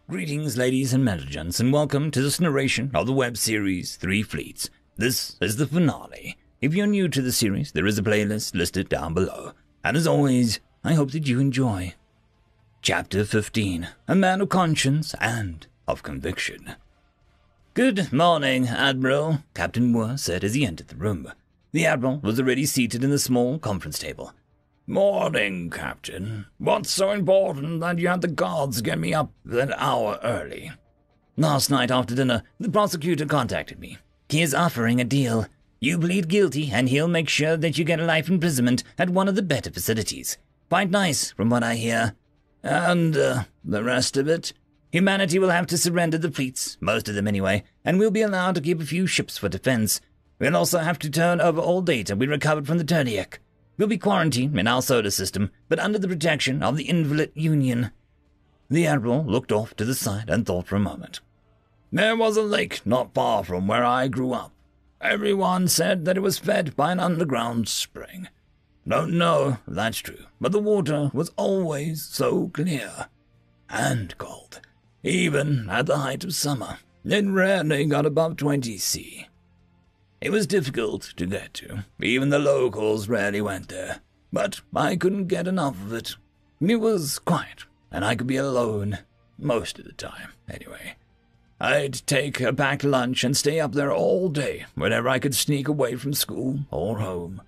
Greetings, ladies and gents, and welcome to this narration of the web series 3 Fleets. This is the finale. If you're new to the series, there is a playlist listed down below. And as always, I hope that you enjoy. Chapter 15, A Man of Conscience and of Conviction. Good morning, Admiral, Captain Moore said as he entered the room. The Admiral was already seated in the small conference table. Morning, Captain. What's so important that you had the guards get me up an hour early? Last night after dinner, the prosecutor contacted me. He is offering a deal. You plead guilty, and he'll make sure that you get a life imprisonment at one of the better facilities. Quite nice, from what I hear. And, the rest of it? Humanity will have to surrender the fleets, most of them anyway, and we'll be allowed to keep a few ships for defense. We'll also have to turn over all data we recovered from the Tertiac. We'll be quarantined in our solar system, but under the protection of the Invalid Union. The Admiral looked off to the side and thought for a moment. There was a lake not far from where I grew up. Everyone said that it was fed by an underground spring. Don't know if that's true, but the water was always so clear and cold. Even at the height of summer, it rarely got above 20 C. It was difficult to get to. Even the locals rarely went there. But I couldn't get enough of it. It was quiet, and I could be alone most of the time, anyway. I'd take a packed lunch and stay up there all day whenever I could sneak away from school or home.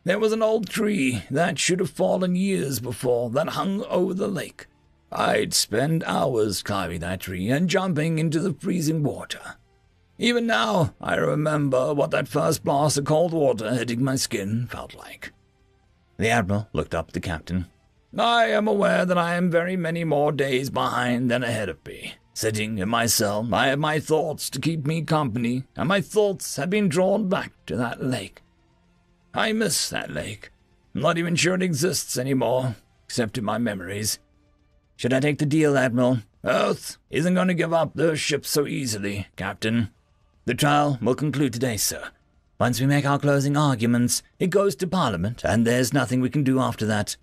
There was an old tree that should have fallen years before that hung over the lake. I'd spend hours climbing that tree and jumping into the freezing water. Even now, I remember what that first blast of cold water hitting my skin felt like. The Admiral looked up at the Captain. I am aware that I am very many more days behind than ahead of me. Sitting in my cell, I have my thoughts to keep me company, and my thoughts have been drawn back to that lake. I miss that lake. I'm not even sure it exists anymore, except in my memories. Should I take the deal, Admiral? Earth isn't going to give up their ships so easily, Captain. The trial will conclude today, sir. Once we make our closing arguments, it goes to Parliament, and there's nothing we can do after that.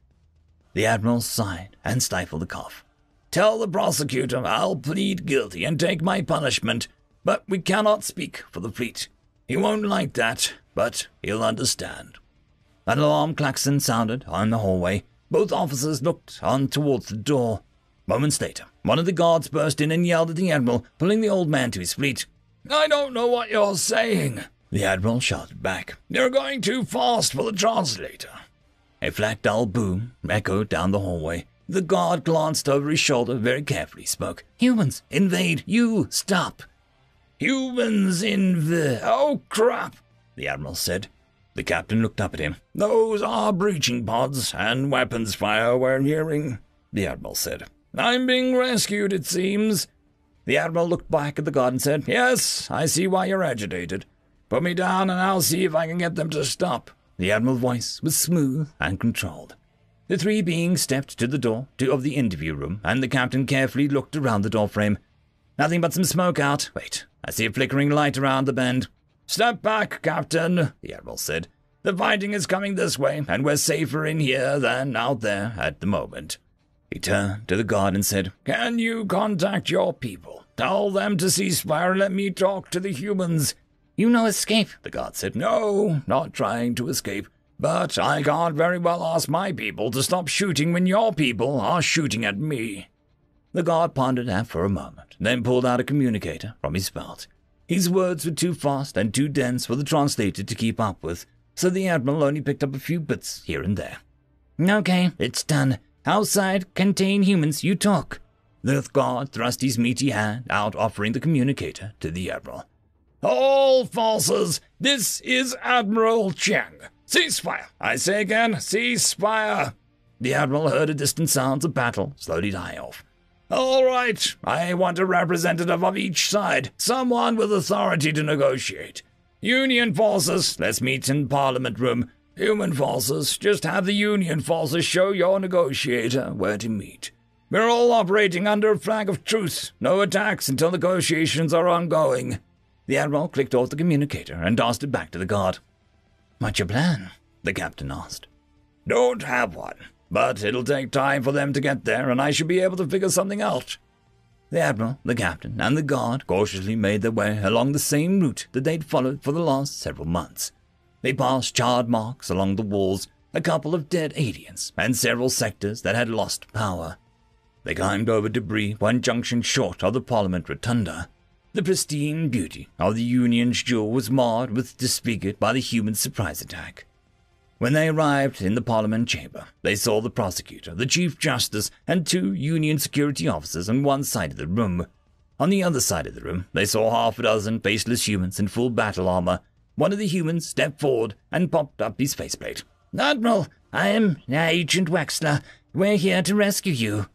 The Admiral sighed and stifled a cough. Tell the prosecutor I'll plead guilty and take my punishment, but we cannot speak for the fleet. He won't like that, but he'll understand. An alarm klaxon sounded on the hallway. Both officers looked on towards the door. Moments later, one of the guards burst in and yelled at the Admiral, pulling the old man to his feet. I don't know what you're saying, the Admiral shouted back. You're going too fast for the translator. A flat, dull boom echoed down the hallway. The guard glanced over his shoulder, very carefully spoke. Humans, invade, you, stop. Humans invade, oh crap, the Admiral said. The Captain looked up at him. Those are breaching pods and weapons fire we're hearing, the Admiral said. I'm being rescued, it seems. The Admiral looked back at the guard and said, Yes, I see why you're agitated. Put me down and I'll see if I can get them to stop. The Admiral's voice was smooth and controlled. The three beings stepped to the door of the interview room, and the Captain carefully looked around the doorframe. Nothing but some smoke out. Wait, I see a flickering light around the bend. Step back, Captain, the Admiral said. The fighting is coming this way, and we're safer in here than out there at the moment. He turned to the guard and said, Can you contact your people? Tell them to cease fire and let me talk to the humans. You know escape, the guard said. No, not trying to escape. But I can't very well ask my people to stop shooting when your people are shooting at me. The guard pondered that for a moment, then pulled out a communicator from his belt. His words were too fast and too dense for the translator to keep up with, so the Admiral only picked up a few bits here and there. Okay, it's done. Outside, contain humans, you talk. The guard thrust his meaty hand out, offering the communicator to the Admiral. All forces, this is Admiral Cheng. Ceasefire! I say again, ceasefire! The Admiral heard a distant sounds of battle slowly die off. All right, I want a representative of each side, someone with authority to negotiate. Union forces, let's meet in Parliament room. Human forces, just have the Union forces show your negotiator where to meet. We're all operating under a flag of truce. No attacks until negotiations are ongoing. The Admiral clicked off the communicator and tossed it back to the guard. What's your plan? The Captain asked. Don't have one, but it'll take time for them to get there, and I should be able to figure something out. The admiral, the captain, and the guard cautiously made their way along the same route that they'd followed for the last several months. They passed charred marks along the walls, a couple of dead aliens, and several sectors that had lost power. They climbed over debris one junction short of the Parliament Rotunda. The pristine beauty of the Union's jewel was marred with disfigured by the human surprise attack. When they arrived in the Parliament chamber, they saw the prosecutor, the Chief Justice, and 2 Union security officers on one side of the room. On the other side of the room, they saw half a dozen faceless humans in full battle armor. One of the humans stepped forward and popped up his faceplate. "Admiral, I am Agent Wexler. We're here to rescue you."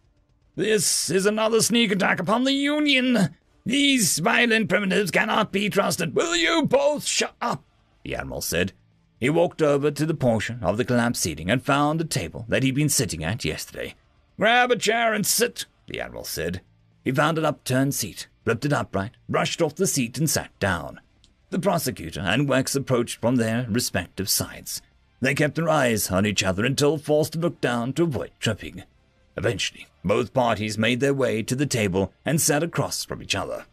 "This is another sneak attack upon the Union. These violent primitives cannot be trusted. Will you both shut up?" the Admiral said. He walked over to the portion of the collapsed seating and found a table that he'd been sitting at yesterday. "Grab a chair and sit," the Admiral said. He found an upturned seat, flipped it upright, rushed off the seat and sat down. The prosecutor and Wex approached from their respective sides. They kept their eyes on each other until forced to look down to avoid tripping. Eventually, both parties made their way to the table and sat across from each other.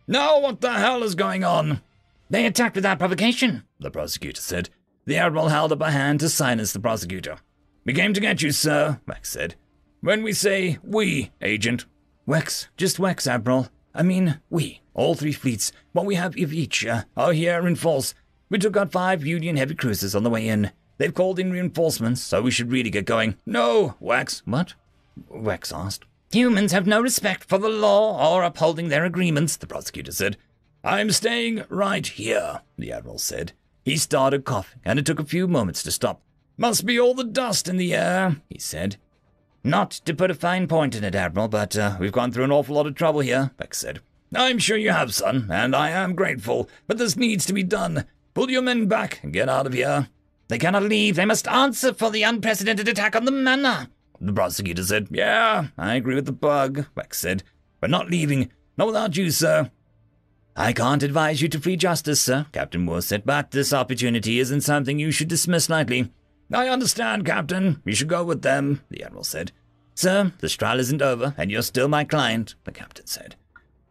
"Now what the hell is going on?" "They attacked without provocation," the prosecutor said. The Admiral held up a hand to silence the prosecutor. "We came to get you, sir," Wex said. "When we say we, Agent." "Wex, just Wex, Admiral. I mean, we, all 3 fleets, what we have of each, are here in force. We took out 5 Union heavy cruisers on the way in. They've called in reinforcements, so we should really get going." "No, Wex." "What?" Wex asked. "Humans have no respect for the law or upholding their agreements," the prosecutor said. "I'm staying right here," the Admiral said. He started coughing, and it took a few moments to stop. "Must be all the dust in the air," he said. "Not to put a fine point in it, Admiral, but we've gone through an awful lot of trouble here," Wex said. "I'm sure you have, son, and I am grateful, but this needs to be done. Pull your men back and get out of here." "They cannot leave. They must answer for the unprecedented attack on the manor," the prosecutor said. "Yeah, I agree with the bug," Wex said. "We're not leaving. Not without you, sir." "I can't advise you to free justice, sir," Captain Moore said, "but this opportunity isn't something you should dismiss lightly." "I understand, Captain. You should go with them," the Admiral said. "Sir, this trial isn't over, and you're still my client," the Captain said.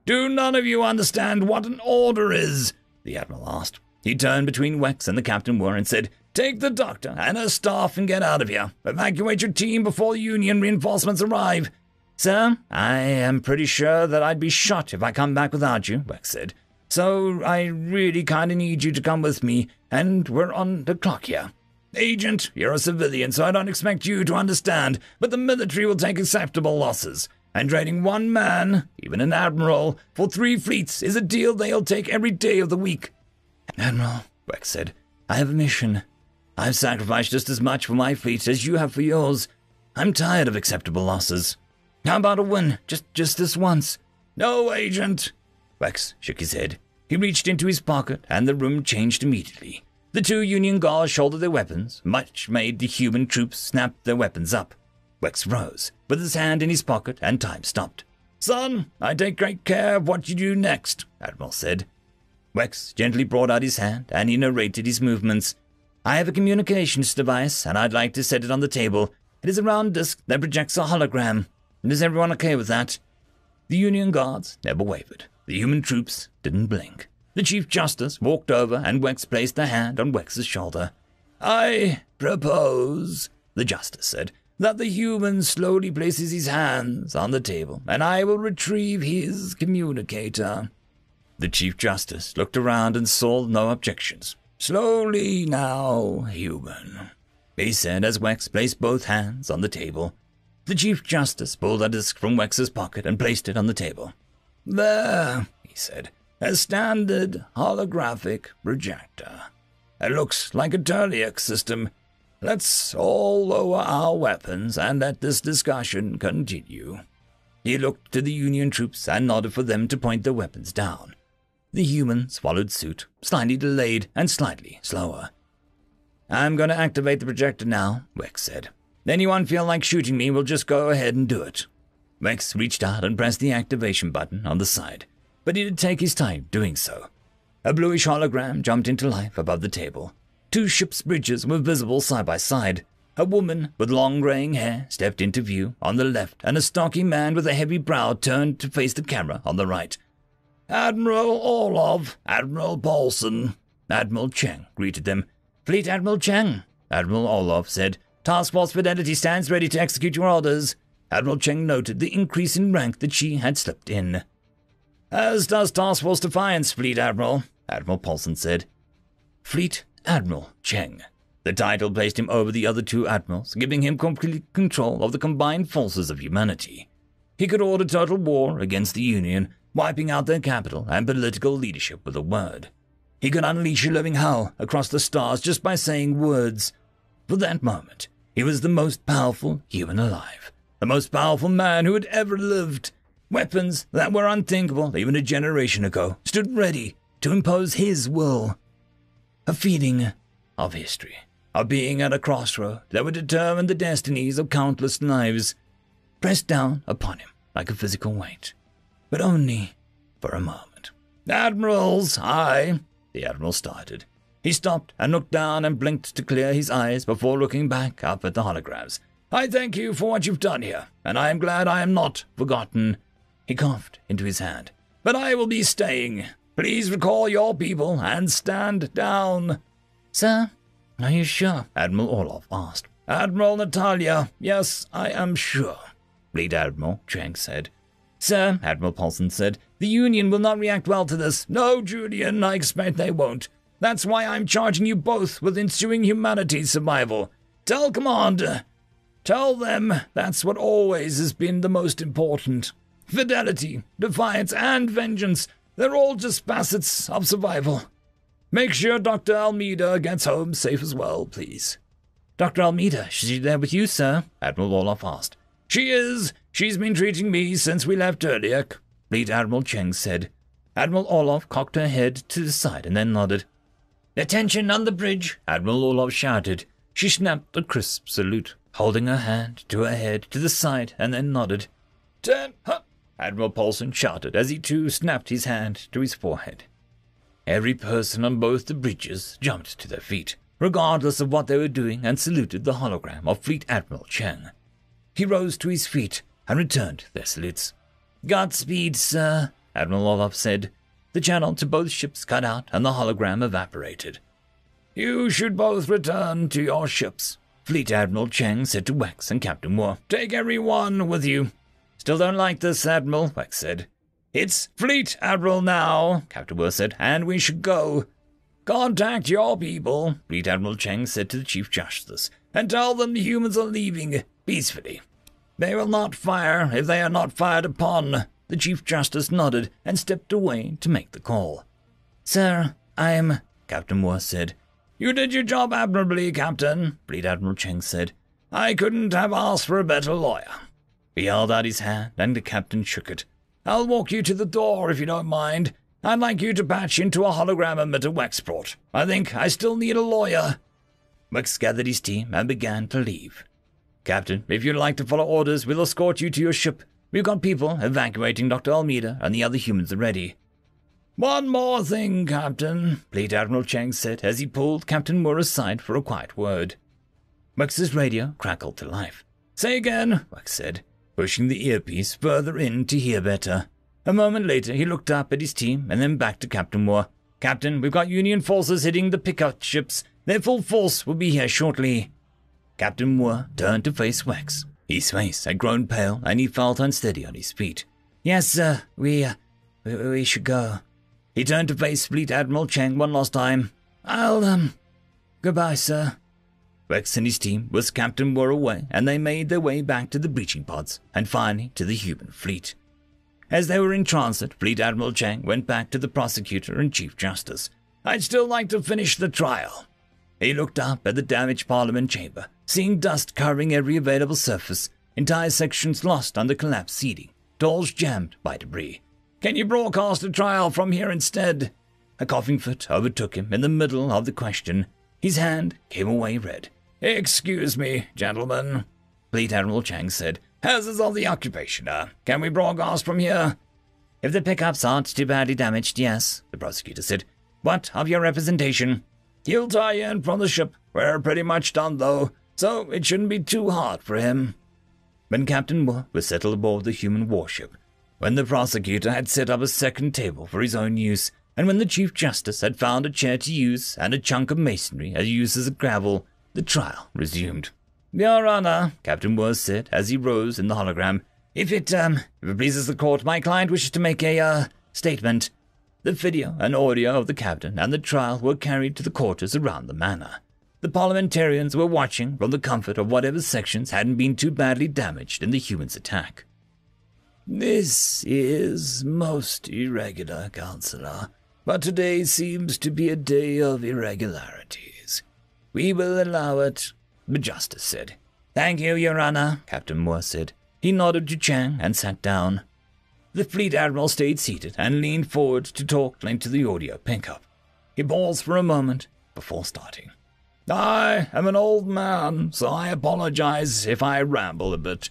"Do none of you understand what an order is?" the Admiral asked. He turned between Wex and the Captain Moore and said, "Take the doctor and her staff and get out of here. Evacuate your team before Union reinforcements arrive." "Sir, I am pretty sure that I'd be shot if I come back without you," Wex said. "So I really kind of need you to come with me, and we're on the clock here." "Agent, you're a civilian, so I don't expect you to understand, but the military will take acceptable losses. And trading 1 man, even an admiral, for 3 fleets is a deal they'll take every day of the week." "Admiral," Wex said, "I have a mission. I've sacrificed just as much for my fleet as you have for yours. I'm tired of acceptable losses. How about a win, just this once?" "No, Agent." Wex shook his head. He reached into his pocket, and the room changed immediately. The 2 Union guards shouldered their weapons, much made the human troops snap their weapons up. Wex rose, with his hand in his pocket, and time stopped. "Son, I take great care of what you do next," Admiral said. Wex gently brought out his hand, and he narrated his movements. "I have a communications device, and I'd like to set it on the table. It is a round disc that projects a hologram. Is everyone okay with that?" The Union guards never wavered. The human troops didn't blink. The Chief Justice walked over, and Wex placed a hand on Wex's shoulder. "I propose," the Justice said, "that the human slowly places his hands on the table, and I will retrieve his communicator." The Chief Justice looked around and saw no objections. "Slowly now, human," he said as Wex placed both hands on the table. The Chief Justice pulled a disc from Wex's pocket and placed it on the table. "There," he said, "a standard holographic projector. It looks like a Turliak system. Let's all lower our weapons and let this discussion continue." He looked to the Union troops and nodded for them to point their weapons down. The humans followed suit, slightly delayed and slightly slower. "I'm going to activate the projector now," Wex said. "Anyone feel like shooting me will just go ahead and do it." Wex reached out and pressed the activation button on the side, but he did take his time doing so. A bluish hologram jumped into life above the table. 2 ships' bridges were visible side by side. A woman with long graying hair stepped into view on the left, and a stocky man with a heavy brow turned to face the camera on the right. "Admiral Orlov, Admiral Paulson," Admiral Cheng greeted them. "Fleet Admiral Cheng," Admiral Orlov said. "Task Force Fidelity stands ready to execute your orders." Admiral Cheng noted the increase in rank that she had slipped in. "As does Task Force Defiance, Fleet Admiral," Admiral Paulson said. Fleet Admiral Cheng. The title placed him over the other two admirals, giving him complete control of the combined forces of humanity. He could order total war against the Union, wiping out their capital and political leadership with a word. He could unleash a living hell across the stars just by saying words. For that moment, he was the most powerful human alive, the most powerful man who had ever lived. Weapons that were unthinkable even a generation ago stood ready to impose his will. A feeling of history, of being at a crossroad that would determine the destinies of countless lives, pressed down upon him like a physical weight, but only for a moment. "Admirals, aye," the admiral started. He stopped and looked down and blinked to clear his eyes before looking back up at the holograms. "I thank you for what you've done here, and I am glad I am not forgotten." He coughed into his hand. "But I will be staying. Please recall your people and stand down." "Sir, are you sure?" Admiral Orlov asked. "Admiral Natalia, yes, I am sure," Fleet Admiral Cheng said. "Sir," Admiral Paulson said, "the Union will not react well to this." "No, Julian, I expect they won't. That's why I'm charging you both with ensuing humanity's survival. Tell Commander. Tell them that's what always has been the most important. Fidelity, defiance, and vengeance, they're all just facets of survival. Make sure Dr. Almeida gets home safe as well, please." "Dr. Almeida, is she there with you, sir?" Admiral Orlov asked. "She is. She's been treating me since we left earlier," Fleet Admiral Cheng said. Admiral Orlov cocked her head to the side and then nodded. "Attention on the bridge," Admiral Orlov shouted. She snapped a crisp salute, holding her hand to her head to the side and then nodded. "10, huh," Admiral Paulson shouted as he too snapped his hand to his forehead. Every person on both the bridges jumped to their feet, regardless of what they were doing, and saluted the hologram of Fleet Admiral Cheng. He rose to his feet and returned their salutes. "Godspeed, sir," Admiral Orlov said. The channel to both ships cut out and the hologram evaporated. "You should both return to your ships," Fleet Admiral Cheng said to Wex and Captain Moore. "Take everyone with you." "Still don't like this, Admiral," Wex said. "It's Fleet Admiral now," Captain Moore said, "and we should go." "Contact your people," Fleet Admiral Cheng said to the Chief Justice, "and tell them the humans are leaving peacefully. They will not fire if they are not fired upon." The Chief Justice nodded and stepped away to make the call. "Sir, I'm—" Captain Moore said. "You did your job admirably, Captain," Fleet Admiral Cheng said. "I couldn't have asked for a better lawyer." He held out his hand, and the captain shook it. "I'll walk you to the door if you don't mind. I'd like you to patch into a hologram emitter Wex brought. I think I still need a lawyer." Wex gathered his team and began to leave. "Captain, if you'd like to follow orders, we'll escort you to your ship. We've got people evacuating Dr. Almeida, and the other humans are ready." "One more thing, Captain," Fleet Admiral Cheng said as he pulled Captain Moore aside for a quiet word. Wex's radio crackled to life. "Say again," Wex said, pushing the earpiece further in to hear better. A moment later, he looked up at his team and then back to Captain Moore. "Captain, we've got Union forces hitting the pickup ships. Their full force will be here shortly." Captain Moore turned to face Wex. His face had grown pale, and he felt unsteady on his feet. "Yes, sir, we should go." He turned to face Fleet Admiral Cheng one last time. Goodbye, sir." Wex and his team whisked Captain Moore away, and they made their way back to the breaching pods, and finally to the human fleet. As they were in transit, Fleet Admiral Cheng went back to the prosecutor and Chief Justice. "I'd still like to finish the trial." He looked up at the damaged Parliament chamber, seeing dust covering every available surface, entire sections lost under collapsed seating, doors jammed by debris. "Can you broadcast the trial from here instead?" A coughing fit overtook him in the middle of the question. His hand came away red. "Excuse me, gentlemen," Fleet Admiral Cheng said. "Hazards of the occupation, can we broadcast from here?" "If the pickups aren't too badly damaged, yes," the prosecutor said. "What of your representation?" "He'll tie in from the ship. We're pretty much done, though. so it shouldn't be too hard for him. When Captain Moore was settled aboard the human warship, when the prosecutor had set up a second table for his own use, and when the Chief Justice had found a chair to use and a chunk of masonry as used as a gravel, the trial resumed. "Your Honor," Captain Moore said as he rose in the hologram, if it pleases the court, my client wishes to make a, statement." The video and audio of the captain and the trial were carried to the quarters around the manor. The parliamentarians were watching from the comfort of whatever sections hadn't been too badly damaged in the humans' attack. "This is most irregular, Councillor, but today seems to be a day of irregularities. We will allow it," the justice said. "Thank you, Your Honor," Captain Moore said. He nodded to Chang and sat down. The Fleet Admiral stayed seated and leaned forward to talk into the audio pickup. He paused for a moment before starting. "I am an old man, so I apologize if I ramble a bit.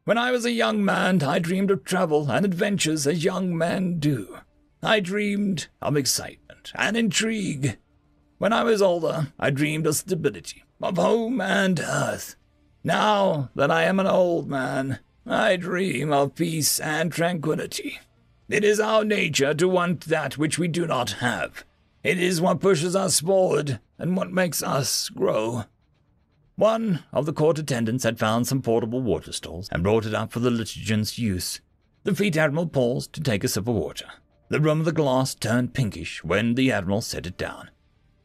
When I was a young man, I dreamed of travel and adventures as young men do. I dreamed of excitement and intrigue. When I was older, I dreamed of stability, of home and earth. Now that I am an old man, I dream of peace and tranquility. It is our nature to want that which we do not have. It is what pushes us forward and what makes us grow." One of the court attendants had found some portable water stalls and brought it up for the litigants' use. The Fleet Admiral paused to take a sip of water. The rim of the glass turned pinkish when the Admiral set it down.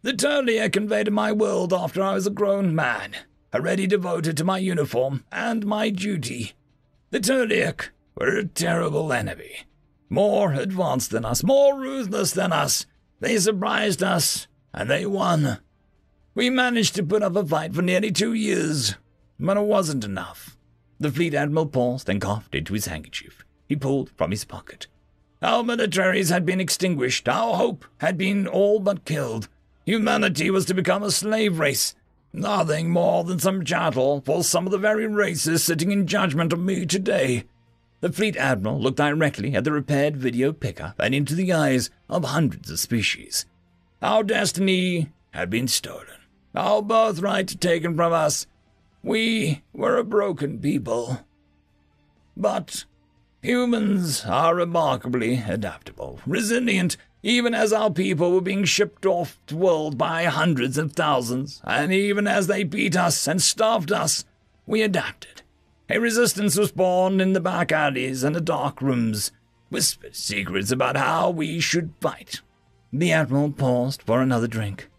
"The Turliak invaded my world after I was a grown man, already devoted to my uniform and my duty. The Turliak were a terrible enemy, more advanced than us, more ruthless than us. They surprised us, and they won. We managed to put up a fight for nearly 2 years, but it wasn't enough." The Fleet Admiral paused and coughed into his handkerchief. He pulled from his pocket. "Our militaries had been extinguished. Our hope had been all but killed. Humanity was to become a slave race, nothing more than some chattel for some of the very races sitting in judgment of me today." The Fleet Admiral looked directly at the repaired video pickup and into the eyes of hundreds of species. "Our destiny had been stolen, our birthright taken from us. We were a broken people. But humans are remarkably adaptable, resilient, even as our people were being shipped off the world by hundreds of thousands, and even as they beat us and starved us, we adapted. A resistance was born in the back alleys and the dark rooms, whispered secrets about how we should fight." The Admiral paused for another drink.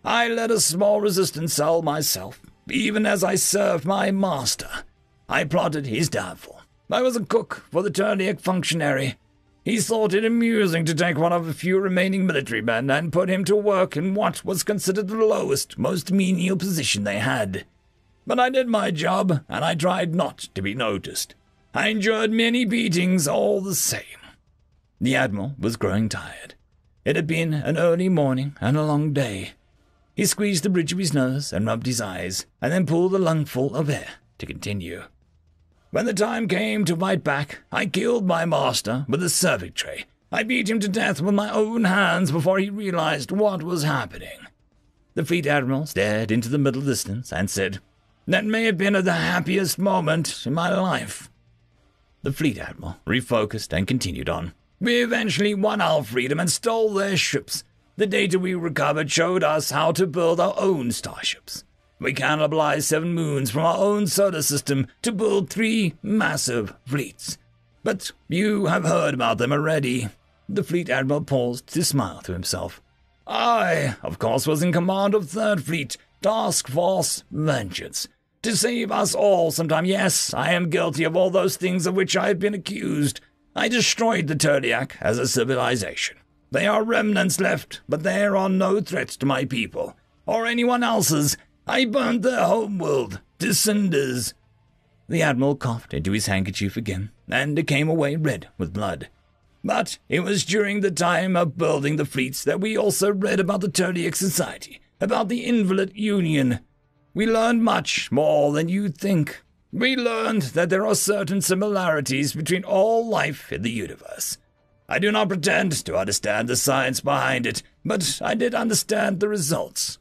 "I led a small resistance cell myself, even as I served my master. I plotted his downfall. I was a cook for the Turliak functionary. He thought it amusing to take one of the few remaining military men and put him to work in what was considered the lowest, most menial position they had. But I did my job, and I tried not to be noticed. I endured many beatings all the same." The Admiral was growing tired. It had been an early morning and a long day. He squeezed the bridge of his nose and rubbed his eyes, and then pulled a lungful of air to continue. "When the time came to fight back, I killed my master with a cervic tray. I beat him to death with my own hands before he realized what was happening." The Fleet Admiral stared into the middle distance and said, "That may have been the happiest moment in my life." The Fleet Admiral refocused and continued on. "We eventually won our freedom and stole their ships. The data we recovered showed us how to build our own starships. We cannibalized 7 moons from our own solar system to build 3 massive fleets. But you have heard about them already." The Fleet Admiral paused to smile to himself. "I, of course, was in command of 3rd Fleet, Task Force Vengeance. To save us all sometime, yes, I am guilty of all those things of which I have been accused. I destroyed the Turliak as a civilization. They are remnants left, but there are no threats to my people, or anyone else's. I burned their homeworld to cinders." The Admiral coughed into his handkerchief again, and it came away red with blood. "But it was during the time of building the fleets that we also read about the Turliak Society, about the Invalid Union. We learned much more than you'd think. We learned that there are certain similarities between all life in the universe. I do not pretend to understand the science behind it, but I did understand the results."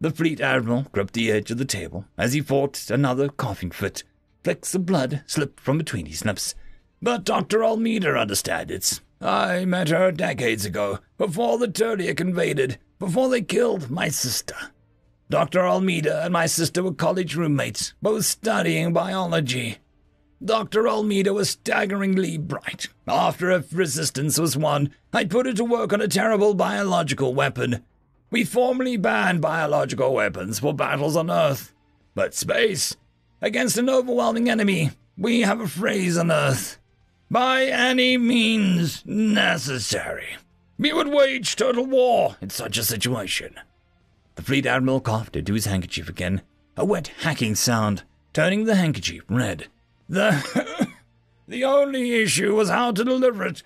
The fleet admiral gripped the edge of the table as he fought another coughing fit. Flecks of blood slipped from between his lips. But Dr. Almeida understands it. I met her decades ago, before the Turliak invaded, before they killed my sister. Dr. Almeida and my sister were college roommates, both studying biology. Dr. Almeida was staggeringly bright. After a resistance was won, I put her to work on a terrible biological weapon. We formally banned biological weapons for battles on Earth. But space, against an overwhelming enemy, we have a phrase on Earth. By any means necessary. We would wage total war in such a situation. The fleet admiral coughed into his handkerchief again, a wet hacking sound, turning the handkerchief red. The only issue was how to deliver it.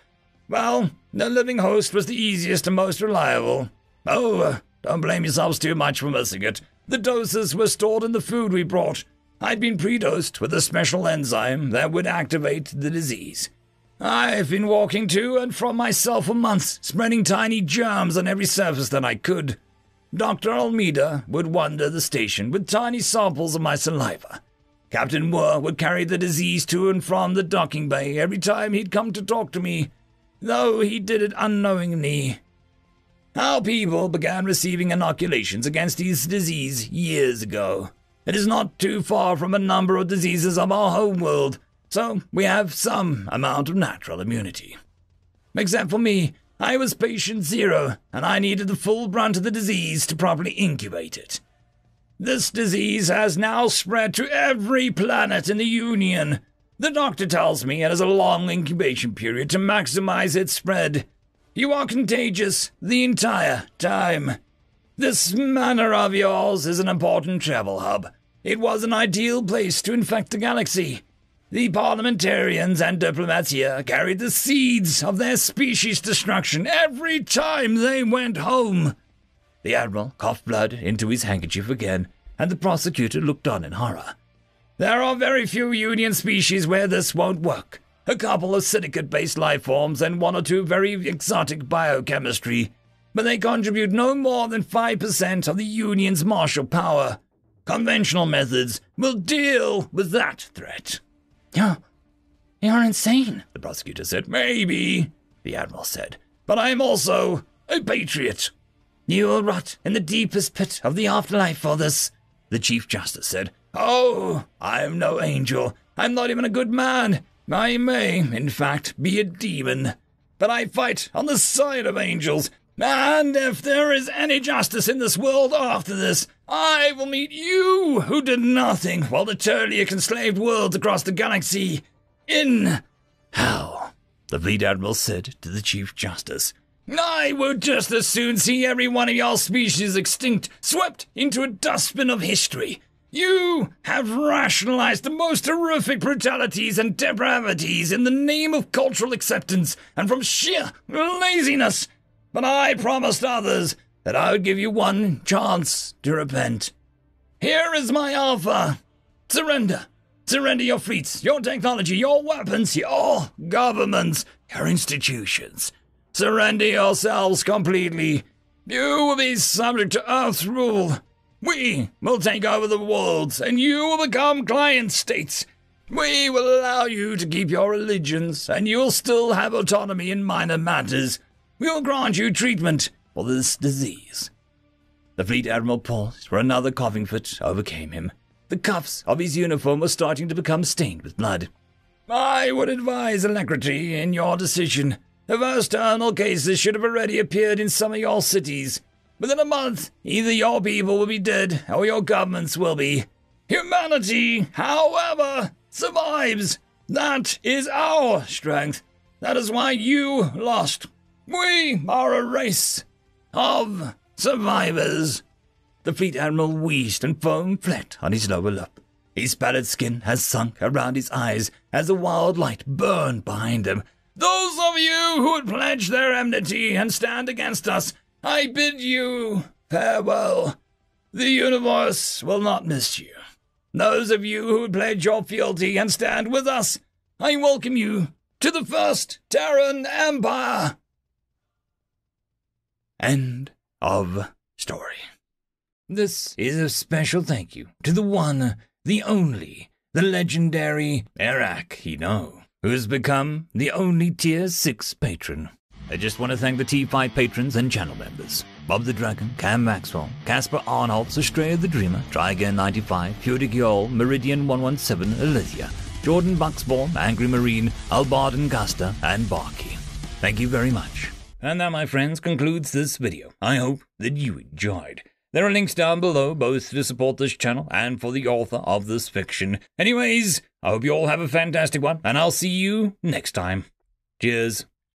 Well, the living host was the easiest and most reliable. Oh, don't blame yourselves too much for missing it. The doses were stored in the food we brought. I'd been pre-dosed with a special enzyme that would activate the disease. I've been walking to and from myself for months, spreading tiny germs on every surface that I could. Dr. Almeida would wander the station with tiny samples of my saliva. Captain Moore would carry the disease to and from the docking bay every time he'd come to talk to me, though he did it unknowingly. Our people began receiving inoculations against this disease years ago. It is not too far from a number of diseases of our home world, so we have some amount of natural immunity. Except for me, I was patient zero, and I needed the full brunt of the disease to properly incubate it. This disease has now spread to every planet in the Union. The doctor tells me it has a long incubation period to maximize its spread. You are contagious the entire time. This manor of yours is an important travel hub. It was an ideal place to infect the galaxy. The parliamentarians and diplomats here carried the seeds of their species' destruction every time they went home. The admiral coughed blood into his handkerchief again, and the prosecutor looked on in horror. There are very few Union species where this won't work. A couple of silicate-based life forms and one or two very exotic biochemistry, but they contribute no more than 5% of the Union's martial power. Conventional methods will deal with that threat. You're insane, the prosecutor said. Maybe, the admiral said, but I am also a patriot. You will rot in the deepest pit of the afterlife for this, the Chief Justice said. Oh, I am no angel. I'm not even a good man. I may, in fact, be a demon. But I fight on the side of angels. And if there is any justice in this world after this, I will meet you who did nothing while the Turliak enslaved worlds across the galaxy in hell, the fleet admiral said to the Chief Justice. I would just as soon see every one of your species extinct, swept into a dustbin of history. You have rationalized the most horrific brutalities and depravities in the name of cultural acceptance and from sheer laziness. But I promised others that I would give you one chance to repent. Here is my offer. Surrender. Surrender your fleets, your technology, your weapons, your governments, your institutions. Surrender yourselves completely. You will be subject to Earth's rule. We will take over the worlds, and you will become client states. We will allow you to keep your religions, and you will still have autonomy in minor matters. We will grant you treatment for this disease. The fleet admiral paused, for another coughing fit overcame him. The cuffs of his uniform were starting to become stained with blood. I would advise alacrity in your decision. The first terminal cases should have already appeared in some of your cities. Within a month, either your people will be dead or your governments will be. Humanity, however, survives. That is our strength. That is why you lost. We are a race of survivors. The fleet admiral wheezed and foam flecked on his lower lip. His pallid skin has sunk around his eyes as a wild light burned behind him. Those of you who would pledge their enmity and stand against us, I bid you farewell. The universe will not miss you. Those of you who would pledge your fealty and stand with us, I welcome you to the First Terran Empire. End of story. This is a special thank you to the one, the only, the legendary Eric Hino, who has become the only Tier 6 patron. I just want to thank the T5 patrons and channel members: Bob the Dragon, Cam Maxwell, Casper Arnholtz, Estrella the Dreamer, Try Again 95, Puric Yol, Meridian 117, Alithia, Jordan Bucksbaum, Angry Marine, Albarden Gusta, and Barkey. Thank you very much. And that, my friends, concludes this video. I hope that you enjoyed. There are links down below, both to support this channel and for the author of this fiction. Anyways, I hope you all have a fantastic one, and I'll see you next time. Cheers.